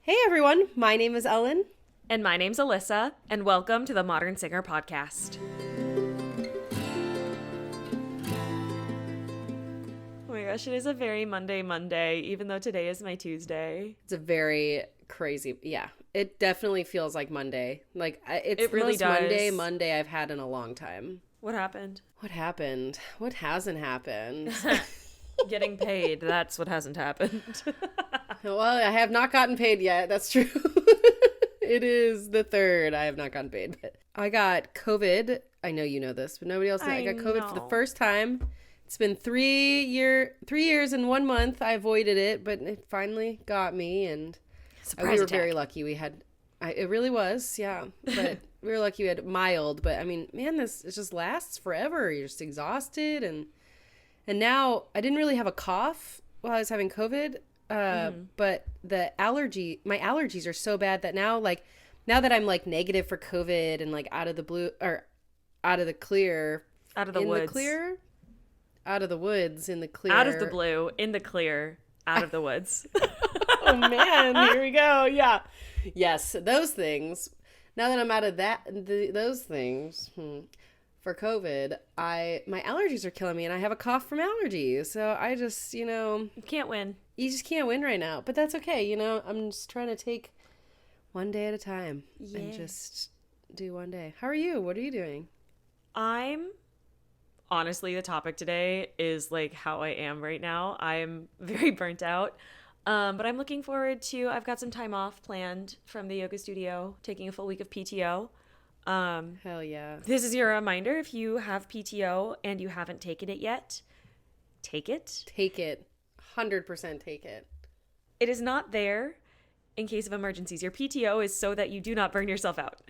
Hey everyone, my name is Ellen. And my name's Alyssa, and welcome to the Modern Singer Podcast. Oh my gosh, it is a very Monday, even though today is my Tuesday. It's a very crazy, it definitely feels like Monday. Like, it's It the really most does. Monday I've had in a long time. What happened? What happened? What hasn't happened? Getting paid, that's what hasn't happened. Well, I have not gotten paid yet, that's true. It is the 3rd. I have not gotten paid, but I got COVID. I know you know this, but nobody else knows. I got COVID for the first time. It's been 3 years and 1 month. I avoided it, but it finally got me, and we were very lucky. It really was, yeah. But we were lucky we had mild. But I mean, man, it just lasts forever. You're just exhausted, and now I didn't really have a cough while I was having COVID. But my allergies are so bad that now that I'm like negative for COVID and like out of the woods, out of the blue, in the clear, out of the woods. Oh man, here we go. Yeah. Yes, those things. Now that I'm out of those things for COVID, my allergies are killing me, and I have a cough from allergies. So I just, you can't win. You just can't win right now, but that's okay. I'm just trying to take one day at a time and just do one day. How are you? What are you doing? Honestly, the topic today is like how I am right now. I'm very burnt out, but I'm looking forward to, I've got some time off planned from the yoga studio, taking a full week of PTO. Hell yeah. This is your reminder. If you have PTO and you haven't taken it yet, take it. Take it. 100% take it. It is not there in case of emergencies. Your PTO is so that you do not burn yourself out.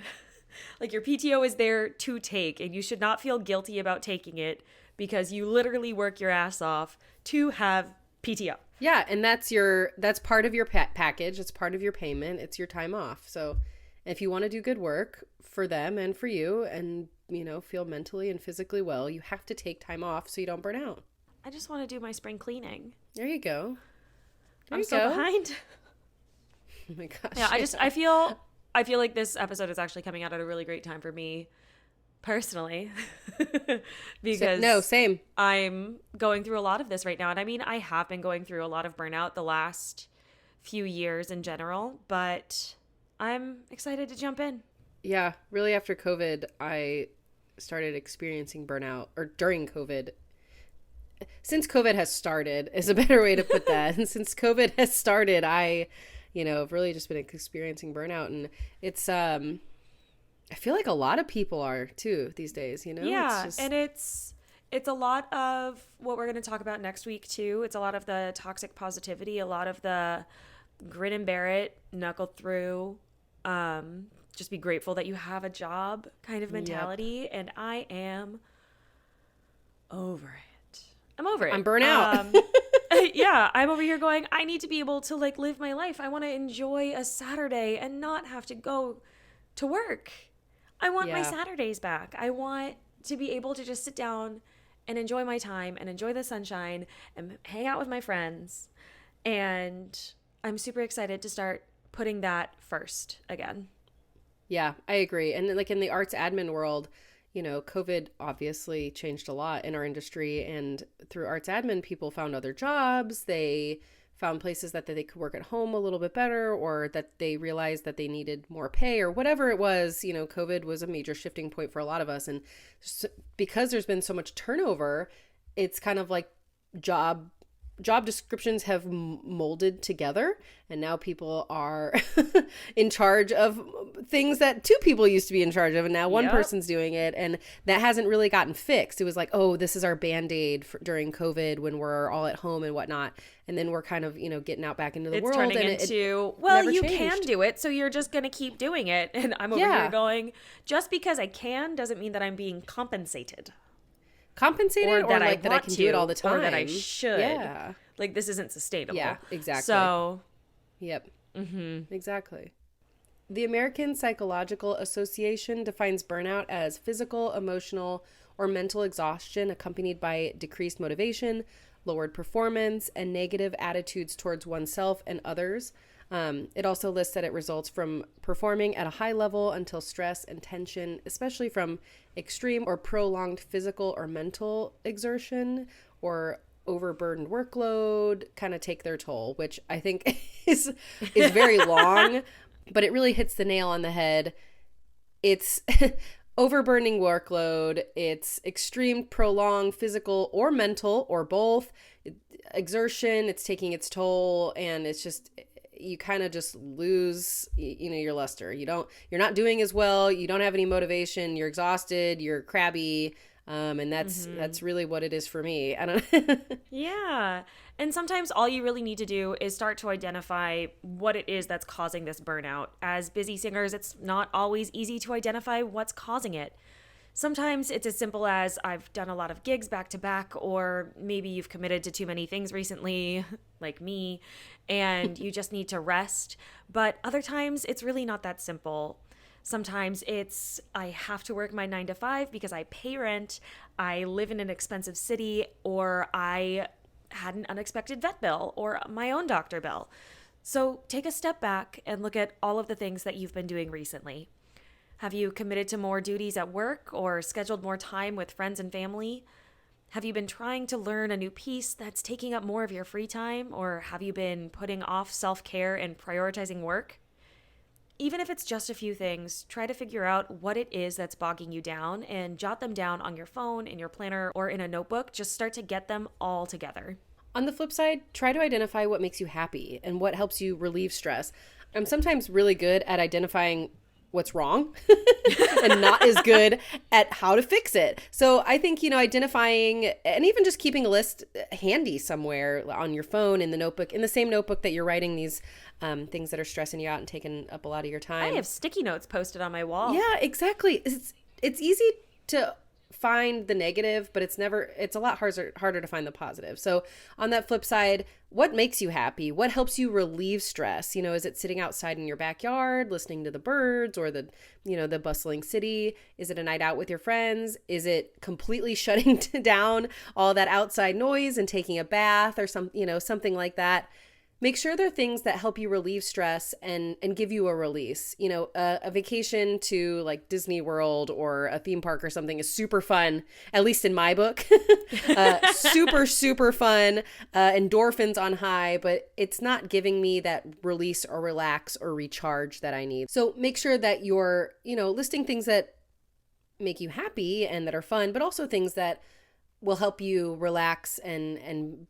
Like, your PTO is there to take, and you should not feel guilty about taking it because you literally work your ass off to have PTO. Yeah, and that's part of your package. It's part of your payment. It's your time off. So if you want to do good work for them and for you and, feel mentally and physically well, you have to take time off so you don't burn out. I just want to do my spring cleaning. There you go. I'm so behind. Oh my gosh. Yeah, I feel like this episode is actually coming out at a really great time for me personally. Because same. I'm going through a lot of this right now. And I mean, I have been going through a lot of burnout the last few years in general, but I'm excited to jump in. Yeah, really after COVID, I started experiencing burnout, or during COVID. Since COVID has started is a better way to put that. And since COVID has started, I, have really just been experiencing burnout, and it's, I feel like a lot of people are too these days, Yeah. And it's a lot of what we're going to talk about next week too. It's a lot of the toxic positivity, a lot of the grit and bear it, knuckle through, just be grateful that you have a job kind of mentality. Yep. And I am over it. I'm over it. I'm burnt out. Yeah, I'm over here going, I need to be able to live my life. I want to enjoy a Saturday and not have to go to work. I want my Saturdays back. I want to be able to just sit down and enjoy my time and enjoy the sunshine and hang out with my friends. And I'm super excited to start putting that first again. Yeah, I agree. And like in the arts admin world, COVID obviously changed a lot in our industry, and through arts admin, people found other jobs. They found places that they could work at home a little bit better, or that they realized that they needed more pay, or whatever it was. COVID was a major shifting point for a lot of us. And because there's been so much turnover, it's kind of like job descriptions have molded together, and now people are in charge of things that 2 people used to be in charge of, and now one person's doing it, and that hasn't really gotten fixed. It was like, oh, this is our Band-Aid during COVID when we're all at home and whatnot, and then we're kind of getting out back into the world. It's turning into, well, you can do it, so you're just gonna keep doing it. And I'm over here going, just because I can doesn't mean that I'm being compensated, or that I can do it all the time, or that I should. Yeah, this isn't sustainable. Yeah, exactly. So, yep, exactly. The American Psychological Association defines burnout as physical, emotional, or mental exhaustion accompanied by decreased motivation, lowered performance, and negative attitudes towards oneself and others. It also lists that it results from performing at a high level until stress and tension, especially from extreme or prolonged physical or mental exertion or overburdened workload, kind of take their toll, which I think is very long, but it really hits the nail on the head. It's overburdening workload, it's extreme, prolonged physical or mental or both exertion, it's taking its toll, and it's just, you kind of just lose, your luster. You're not doing as well, you don't have any motivation, you're exhausted, you're crabby, and that's really what it is for me. I don't Yeah. And sometimes all you really need to do is start to identify what it is that's causing this burnout. As busy singers, it's not always easy to identify what's causing it. Sometimes it's as simple as I've done a lot of gigs back to back, or maybe you've committed to too many things recently, like me, and you just need to rest. But other times it's really not that simple. Sometimes it's I have to work my 9 to 5 because I pay rent, I live in an expensive city, or I had an unexpected vet bill or my own doctor bill. So take a step back and look at all of the things that you've been doing recently. Have you committed to more duties at work or scheduled more time with friends and family? Have you been trying to learn a new piece that's taking up more of your free time, or have you been putting off self-care and prioritizing work? Even if it's just a few things, try to figure out what it is that's bogging you down and jot them down on your phone, in your planner, or in a notebook. Just start to get them all together. On the flip side, try to identify what makes you happy and what helps you relieve stress. I'm sometimes really good at identifying what's wrong and not as good at how to fix it. So I think, identifying and even just keeping a list handy somewhere on your phone, in the notebook, in the same notebook that you're writing these things that are stressing you out and taking up a lot of your time. I have sticky notes posted on my wall. Yeah, exactly. It's easy to find the negative, but it's a lot harder to find the positive. So on that flip side, what makes you happy? What helps you relieve stress? Is it sitting outside in your backyard, listening to the birds, or the bustling city? Is it a night out with your friends? Is it completely shutting down all that outside noise and taking a bath or something like that? Make sure they're things that help you relieve stress and give you a release. A vacation to like Disney World or a theme park or something is super fun, at least in my book. Super, super fun, endorphins on high, but it's not giving me that release or relax or recharge that I need. So make sure that you're, listing things that make you happy and that are fun, but also things that will help you relax and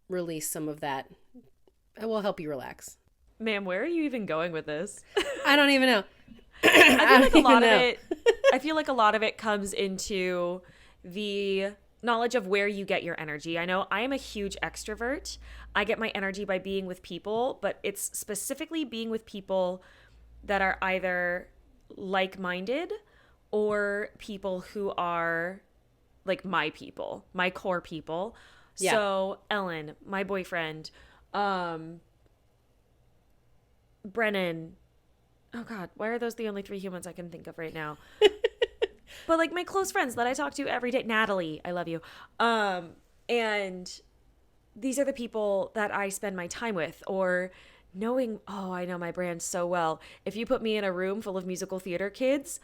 release some of that. It will help you relax. Ma'am, where are you even going with this? I don't even know. I feel like a lot of it comes into the knowledge of where you get your energy. I know I am a huge extrovert. I get my energy by being with people, but it's specifically being with people that are either like-minded or people who are like my people, my core people. Yeah. So Ellen, my boyfriend, Brennan. Oh God, why are those the only 3 humans I can think of right now? But like my close friends that I talk to every day, Natalie, I love you. And these are the people that I spend my time with, or knowing, I know my brand so well. If you put me in a room full of musical theater kids,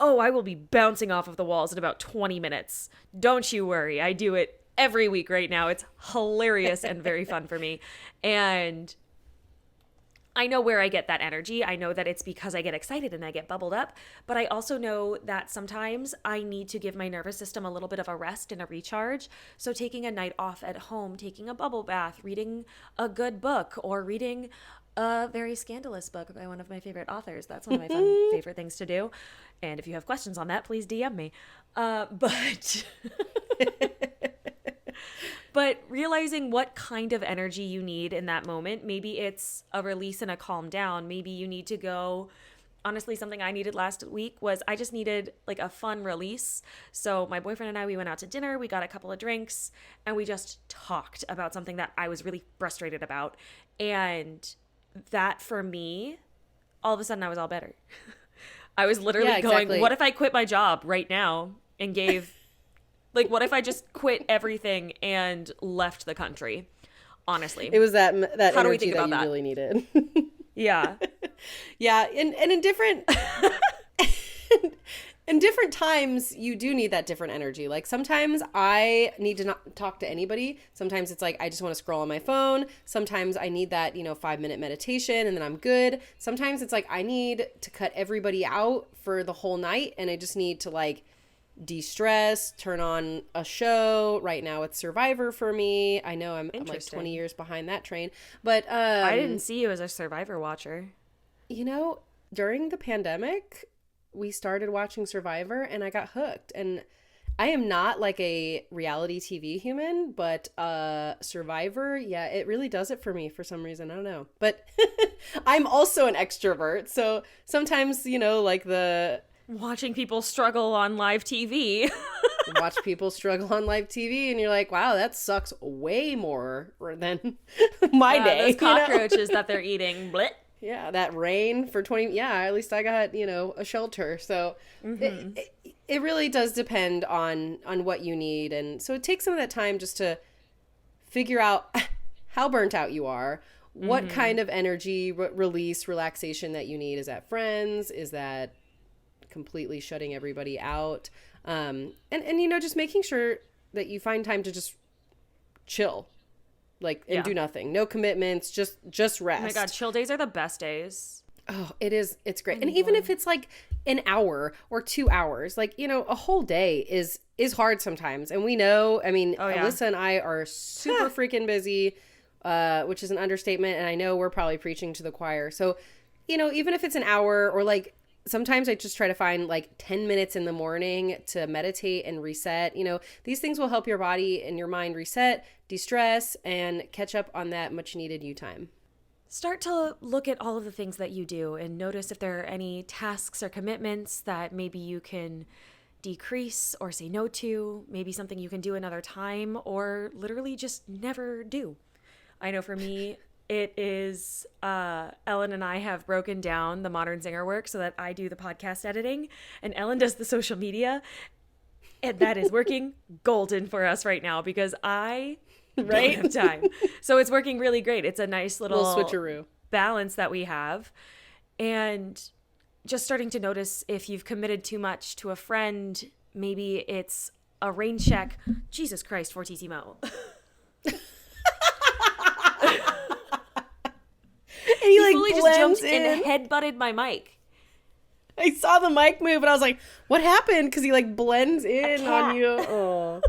I will be bouncing off of the walls in about 20 minutes. Don't you worry. I do it every week right now. It's hilarious and very fun for me. And I know where I get that energy. I know that it's because I get excited and I get bubbled up, but I also know that sometimes I need to give my nervous system a little bit of a rest and a recharge. So taking a night off at home, taking a bubble bath, reading a good book, or reading a very scandalous book by one of my favorite authors. That's one of my favorite things to do. And if you have questions on that, please DM me. But realizing what kind of energy you need in that moment. Maybe it's a release and a calm down. Maybe you need to go. Honestly, something I needed last week was I just needed like a fun release. So my boyfriend and I, we went out to dinner, we got a couple of drinks, and we just talked about something that I was really frustrated about. And that for me, all of a sudden I was all better. I was literally going, what if I quit my job right now and gave... Like, what if I just quit everything and left the country? honestly. It was that How do we energy think that about you that? really needed. Yeah. Yeah, and in different in different times you do need that different energy. Like sometimes I need to not talk to anybody. Sometimes it's like I just want to scroll on my phone. Sometimes I need that, 5-minute meditation and then I'm good. Sometimes it's like I need to cut everybody out for the whole night and I just need to like de-stress, turn on a show. Right now it's Survivor for me. I know I'm like 20 years behind that train, but I didn't see you as a Survivor watcher. During the pandemic, we started watching Survivor and I got hooked. And I am not like a reality TV human, but Survivor, yeah, it really does it for me for some reason. I don't know. But I'm also an extrovert. So sometimes, like watching people struggle on live TV. watch people struggle on live TV and you're like, wow, that sucks way more than my day. Those cockroaches that they're eating. Blit. Yeah, that rain for 20, yeah, at least I got, a shelter. So it really does depend on what you need. And so it takes some of that time just to figure out how burnt out you are, what kind of energy, release, relaxation that you need. Is that friends? Is that completely shutting everybody out? And just making sure that you find time to just chill. And do nothing. No commitments, just rest. Oh my God, chill days are the best days. Oh, it is. It's great. And even if it's like an hour or 2 hours, a whole day is hard sometimes. And we know, Alyssa and I are super freaking busy, which is an understatement. And I know we're probably preaching to the choir. So, even if it's an hour or sometimes I just try to find 10 minutes in the morning to meditate and reset. These things will help your body and your mind reset, de-stress, and catch up on that much needed you time. Start to look at all of the things that you do and notice if there are any tasks or commitments that maybe you can decrease or say no to, maybe something you can do another time or literally just never do. I know for me, it is Ellen and I have broken down the Modern Singer work so that I do the podcast editing and Ellen does the social media. And that is working golden for us right now because I don't have time. So it's working really great. It's a nice little switcheroo balance that we have. And just starting to notice if you've committed too much to a friend, maybe it's a rain check. Jesus Christ, Fortissimo. And he fully just jumped and headbutted my mic. I saw the mic move and I was like, what happened? Because he blends in on you. Oh.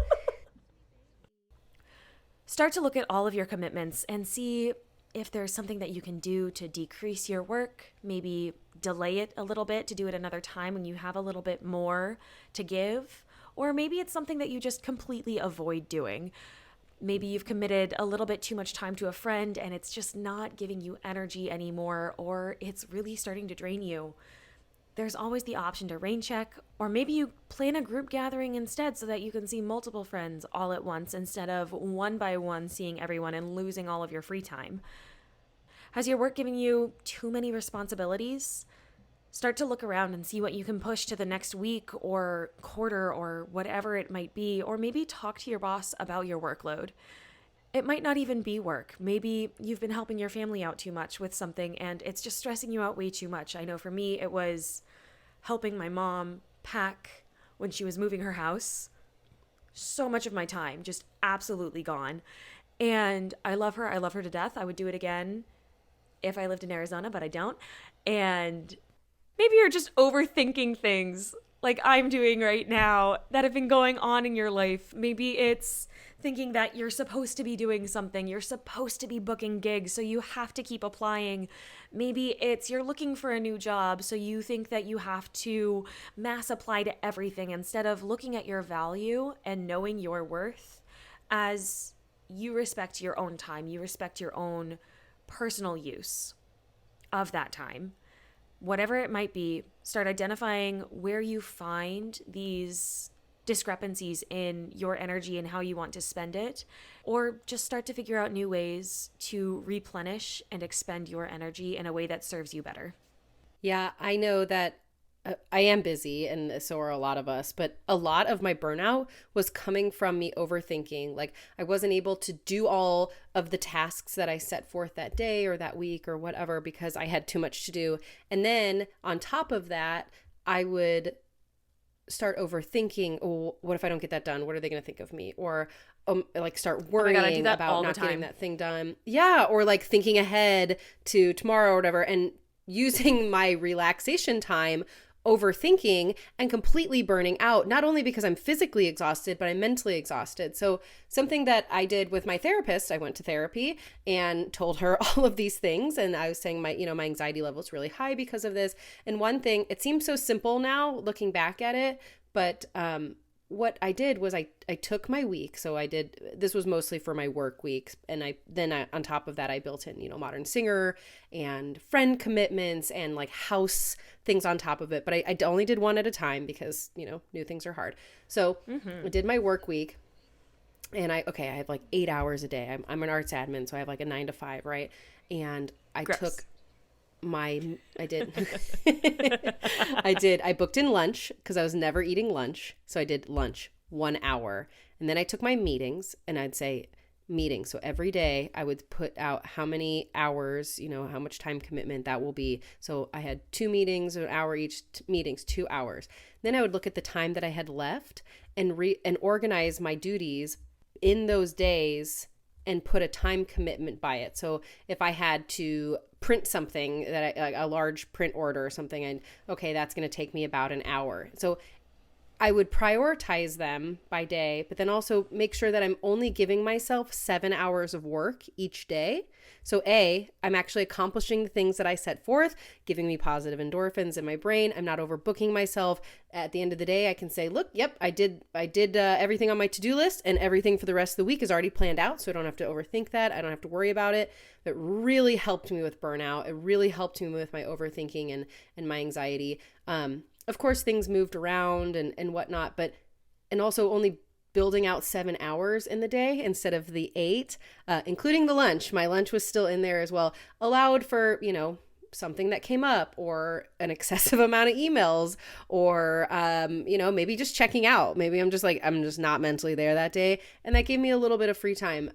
Start to look at all of your commitments and see if there's something that you can do to decrease your work, maybe delay it a little bit to do it another time when you have a little bit more to give, or maybe it's something that you just completely avoid doing. Maybe you've committed a little bit too much time to a friend and it's just not giving you energy anymore, or it's really starting to drain you. There's always the option to rain check, or maybe you plan a group gathering instead so that you can see multiple friends all at once instead of one by one seeing everyone and losing all of your free time. Has your work given you too many responsibilities? Start to look around and see what you can push to the next week or quarter or whatever it might be, or maybe talk to your boss about your workload. It might not even be work. Maybe you've been helping your family out too much with something and it's just stressing you out way too much. I know for me, it was helping my mom pack when she was moving her house. So much of my time just absolutely gone. And I love her. I love her to death. I would do it again if I lived in Arizona, but I don't. And maybe you're just overthinking things like I'm doing right now that have been going on in your life. Maybe it's thinking that you're supposed to be doing something. You're supposed to be booking gigs, so you have to keep applying. Maybe it's you're looking for a new job, so you think that you have to mass apply to everything instead of looking at your value and knowing your worth as you respect your own time. You respect your own personal use of that time. Whatever it might be, start identifying where you find these discrepancies in your energy and how you want to spend it, or just start to figure out new ways to replenish and expend your energy in a way that serves you better. Yeah, I know that I am busy, and so are a lot of us, but a lot of my burnout was coming from me overthinking. Like, I wasn't able to do all of the tasks that I set forth that day or that week or whatever because I had too much to do. And then on top of that, I would start overthinking, oh, what if I don't get that done? What are they going to think of me? Or like start worrying I do that about not getting that thing done. Yeah. Or like thinking ahead to tomorrow or whatever, and using my relaxation time overthinking and completely burning out, not only because I'm physically exhausted, but I'm mentally exhausted. So something that I did with my therapist, I went to therapy and told her all of these things. And I was saying my anxiety level is really high because of this. And one thing, it seems so simple now looking back at it, but what I did was I took my week. So this was mostly for my work weeks. And on top of that, I built in, Modern Singer and friend commitments and like house things on top of it. But I only did one at a time because, new things are hard. So I did my work week, and I have like 8 hours a day. I'm an arts admin, so I have like a 9 to 5, right? And I took I booked in lunch because I was never eating lunch. So I did lunch 1 hour, and then I took my meetings, and I'd say meetings. So every day I would put out how many hours, how much time commitment that will be. So I had 2 meetings, an hour each, meetings, 2 hours. Then I would look at the time that I had left and organize my duties in those days and put a time commitment by it. So if I had to print something that a large print order or something, that's going to take me about an hour. So I would prioritize them by day, but then also make sure that I'm only giving myself 7 hours of work each day. So I'm actually accomplishing the things that I set forth, giving me positive endorphins in my brain. I'm not overbooking myself. At the end of the day, I can say, look, yep, I did everything on my to-do list, and everything for the rest of the week is already planned out. So I don't have to overthink that. I don't have to worry about it. It really helped me with burnout. It really helped me with my overthinking and my anxiety. Of course, things moved around and whatnot, and also only building out 7 hours in the day instead of the 8, including the lunch. My lunch was still in there as well, allowed for, something that came up, or an excessive amount of emails, or, maybe just checking out. Maybe I'm just not mentally there that day. And that gave me a little bit of free time.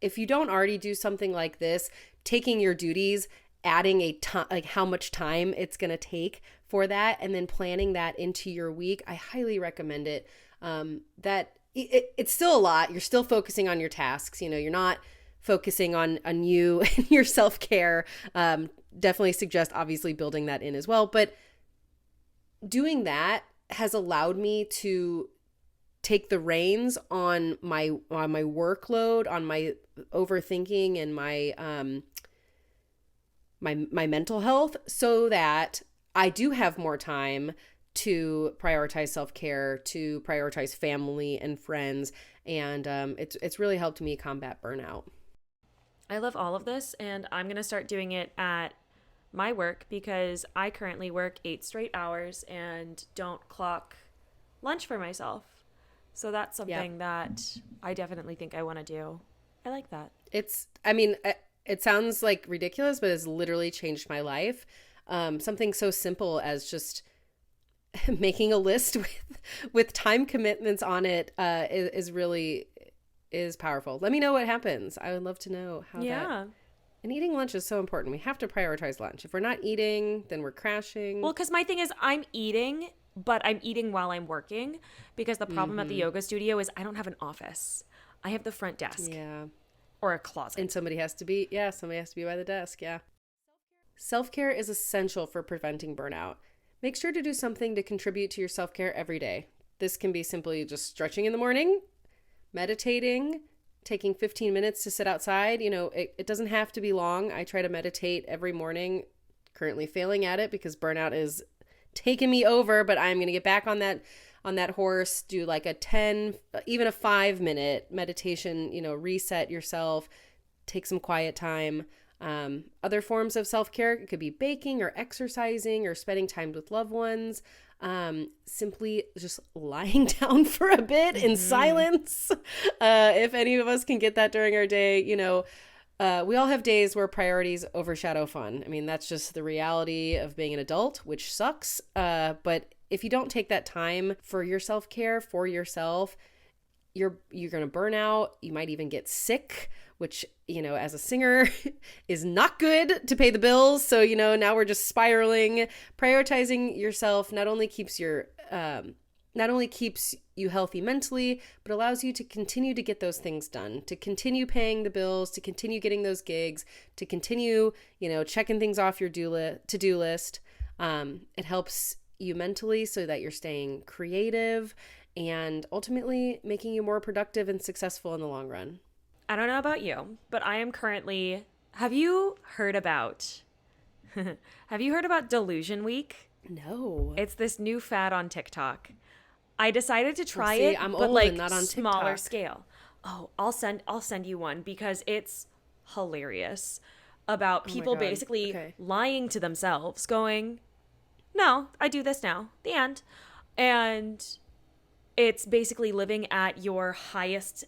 If you don't already do something like this, taking your duties, adding like how much time it's going to take for that, and then planning that into your week, I highly recommend it. It's still a lot. You're still focusing on your tasks. You're not focusing on you and your self-care. Definitely suggest obviously building that in as well. But doing that has allowed me to take the reins on my workload, on my overthinking, and my my mental health, so that I do have more time to prioritize self-care, to prioritize family and friends. And it's really helped me combat burnout. I love all of this, and I'm going to start doing it at my work because I currently work 8 straight hours and don't clock lunch for myself. So that's something that I definitely think I want to do. I like that. It sounds like ridiculous, but it's literally changed my life. Something so simple as just making a list with time commitments on it is powerful. Let me know what happens. I would love to know how that. And eating lunch is so important. We have to prioritize lunch. If we're not eating, then we're crashing. Well, because my thing is I'm eating, but I'm eating while I'm working, because the problem at the yoga studio is I don't have an office. I have the front desk. Yeah. Or a closet. And somebody has to be by the desk. Yeah. Self-care is essential for preventing burnout. Make sure to do something to contribute to your self-care every day. This can be simply just stretching in the morning, meditating, taking 15 minutes to sit outside. It doesn't have to be long. I try to meditate every morning, currently failing at it because burnout is taking me over, but I'm going to get back on that horse, do like a 10, even a 5-minute meditation, reset yourself, take some quiet time. Other forms of self-care, it could be baking or exercising or spending time with loved ones. Simply just lying down for a bit in silence. If any of us can get that during our day, We all have days where priorities overshadow fun. I mean, that's just the reality of being an adult, which sucks. But if you don't take that time for your self-care, for yourself, you're going to burn out. You might even get sick, which, as a singer is not good to pay the bills. So, now we're just spiraling. Prioritizing yourself not only keeps you healthy mentally, but allows you to continue to get those things done, to continue paying the bills, to continue getting those gigs, to continue, checking things off your to-do list. It helps you mentally so that you're staying creative and ultimately making you more productive and successful in the long run. I don't know about you, but I am currently... Have you heard about Delusion Week? No. It's this new fad on TikTok. I decided to try I'm but old and not on smaller TikTok. scale. Oh, I'll send you one because it's hilarious about people basically lying to themselves, going, "No, I do this now." The end. And it's basically living as your highest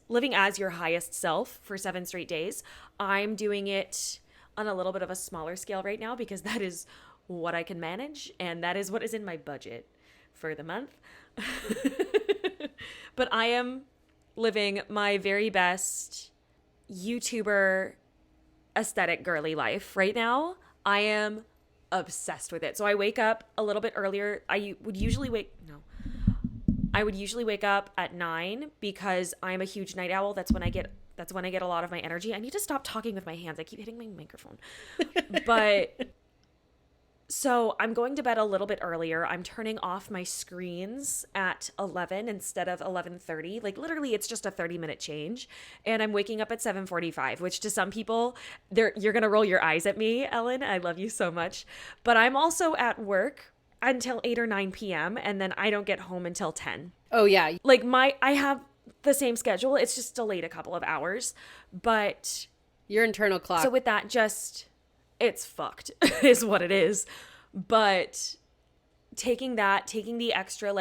self for 7 straight days. I'm doing it on a little bit of a smaller scale right now because that is what I can manage and that is what is in my budget for the month. But I am living my very best YouTuber aesthetic girly life right now. I am obsessed with it. So I wake up a little bit earlier. I would usually wake up at 9 because I'm a huge night owl. That's when I get a lot of my energy. I need to stop talking with my hands. I keep hitting my microphone. But so I'm going to bed a little bit earlier. I'm turning off my screens at 11 instead of 11:30. Like literally it's just a 30-minute change. And I'm waking up at 7:45, which to some people, you're going to roll your eyes at me, Ellen. I love you so much. But I'm also at work until 8 or 9 p.m. and then I don't get home until 10. Oh yeah. Like I have the same schedule. It's just delayed a couple of hours. But your internal clock. So with that, it's fucked is what it is. But taking the extra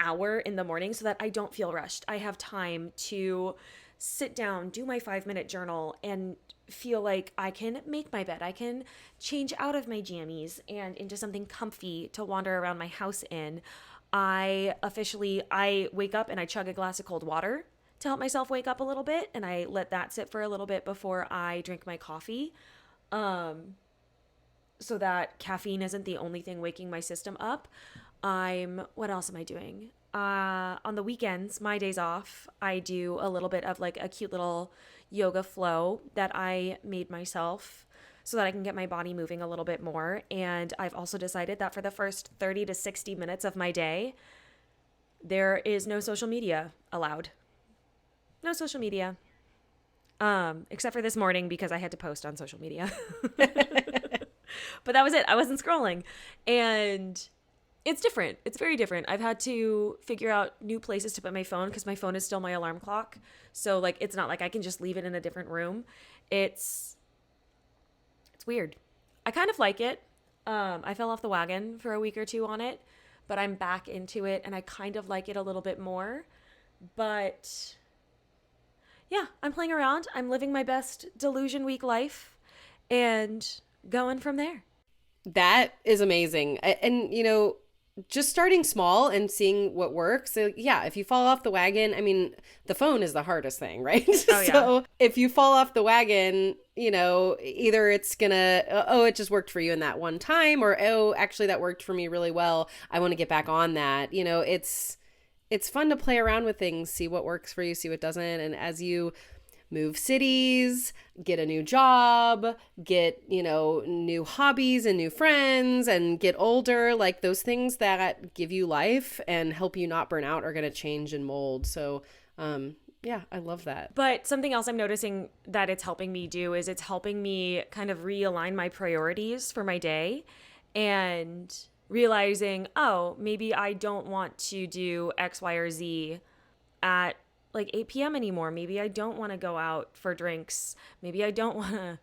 hour in the morning so that I don't feel rushed. I have time to sit down, do my 5-minute journal and feel like I can make my bed. I can change out of my jammies and into something comfy to wander around my house in. I wake up and I chug a glass of cold water to help myself wake up a little bit. And I let that sit for a little bit before I drink my coffee. So that caffeine isn't the only thing waking my system up. What else am I doing? On the weekends, my days off, I do a little bit of a cute little yoga flow that I made myself so that I can get my body moving a little bit more. And I've also decided that for the first 30 to 60 minutes of my day, there is no social media allowed. No social media. Except for this morning because I had to post on social media. But that was it. I wasn't scrolling. And it's different. It's very different. I've had to figure out new places to put my phone because my phone is still my alarm clock. So it's not like I can just leave it in a different room. It's weird. I kind of like it. I fell off the wagon for a week or two on it, but I'm back into it and I kind of like it a little bit more. But yeah, I'm playing around. I'm living my best Delusion Week life and going from there. That is amazing. And, just starting small and seeing what works. So yeah, if you fall off the wagon, I mean, the phone is the hardest thing, right? Oh, yeah. So if you fall off the wagon, either it's gonna, it just worked for you in that one time, or, actually that worked for me really well. I want to get back on that. It's fun to play around with things, see what works for you, see what doesn't. And as you move cities, get a new job, get, new hobbies and new friends and get older, those things that give you life and help you not burn out are going to change and mold. So, yeah, I love that. But something else I'm noticing that it's helping me do is it's helping me kind of realign my priorities for my day and realizing, maybe I don't want to do X, Y, or Z at 8 p.m. anymore. Maybe I don't want to go out for drinks. Maybe I don't want to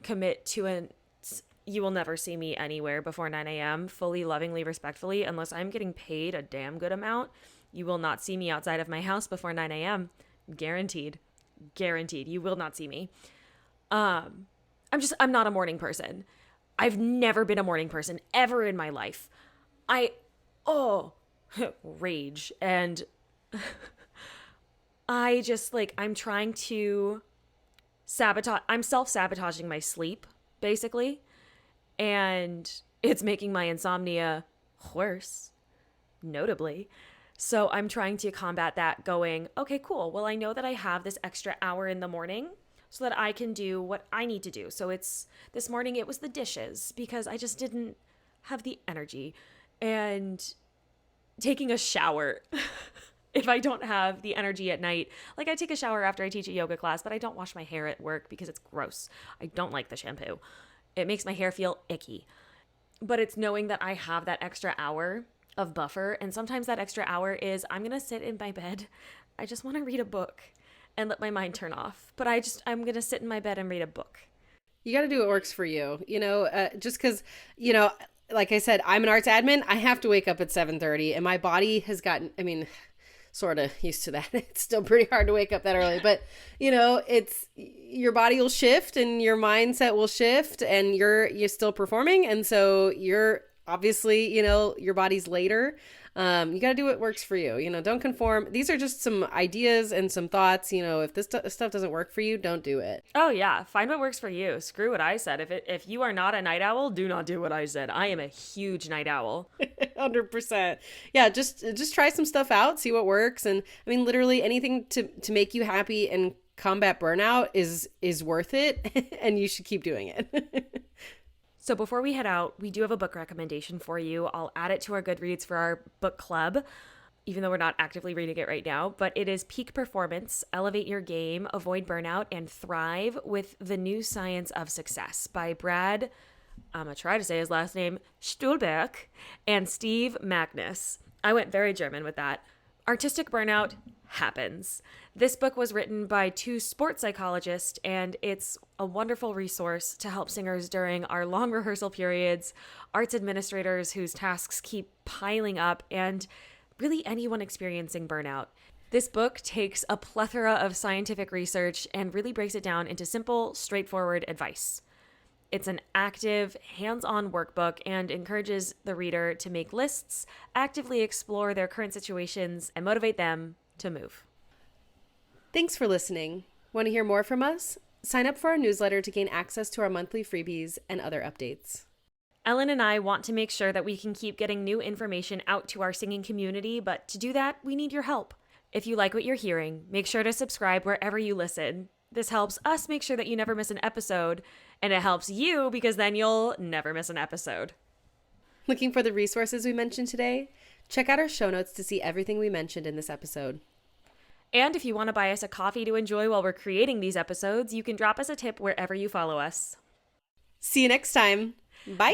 commit to you will never see me anywhere before 9 a.m. fully, lovingly, respectfully, unless I'm getting paid a damn good amount. You will not see me outside of my house before 9 a.m. Guaranteed. You will not see me. I'm not a morning person. I've never been a morning person ever in my life. Rage. And I just like, I'm trying to I'm self-sabotaging my sleep, basically. And it's making my insomnia worse, notably. So I'm trying to combat that going, okay, cool. Well, I know that I have this extra hour in the morning so that I can do what I need to do. So this morning it was the dishes because I just didn't have the energy, and taking a shower. If I don't have the energy at night, like I take a shower after I teach a yoga class, but I don't wash my hair at work because it's gross. I don't like the shampoo. It makes my hair feel icky. But it's knowing that I have that extra hour of buffer. And sometimes that extra hour is I'm going to sit in my bed. I just want to read a book and let my mind turn off. But I'm going to sit in my bed and read a book. You got to do what works for you, just because, like I said, I'm an arts admin. I have to wake up at 7:30 and my body has gotten, sort of used to that. It's still pretty hard to wake up that early, but it's your body will shift and your mindset will shift and you're still performing. And so you're obviously, your body's later. You got to do what works for you. Don't conform. These are just some ideas and some thoughts. If this stuff doesn't work for you, don't do it. Oh yeah. Find what works for you. Screw what I said. If you are not a night owl, do not do what I said. I am a huge night owl. 100%. Yeah. Just try some stuff out, see what works. And literally anything to make you happy and combat burnout is worth it. And you should keep doing it. So before we head out, we do have a book recommendation for you. I'll add it to our Goodreads for our book club, even though we're not actively reading it right now. But it is Peak Performance, Elevate Your Game, Avoid Burnout, and Thrive with the New Science of Success by Brad, I'm going to try to say his last name, Stulberg, and Steve Magnus. I went very German with that. Artistic Burnout happens. This book was written by two sports psychologists, and it's a wonderful resource to help singers during our long rehearsal periods, arts administrators whose tasks keep piling up, and really anyone experiencing burnout. This book takes a plethora of scientific research and really breaks it down into simple, straightforward advice. It's an active, hands-on workbook and encourages the reader to make lists, actively explore their current situations, and motivate them to move. Thanks for listening. Want to hear more from us? Sign up for our newsletter to gain access to our monthly freebies and other updates. Ellen and I want to make sure that we can keep getting new information out to our singing community, but to do that, we need your help. If you like what you're hearing, make sure to subscribe wherever you listen. This helps us make sure that you never miss an episode, and it helps you because then you'll never miss an episode. Looking for the resources we mentioned today? Check out our show notes to see everything we mentioned in this episode. And if you want to buy us a coffee to enjoy while we're creating these episodes, you can drop us a tip wherever you follow us. See you next time. Bye.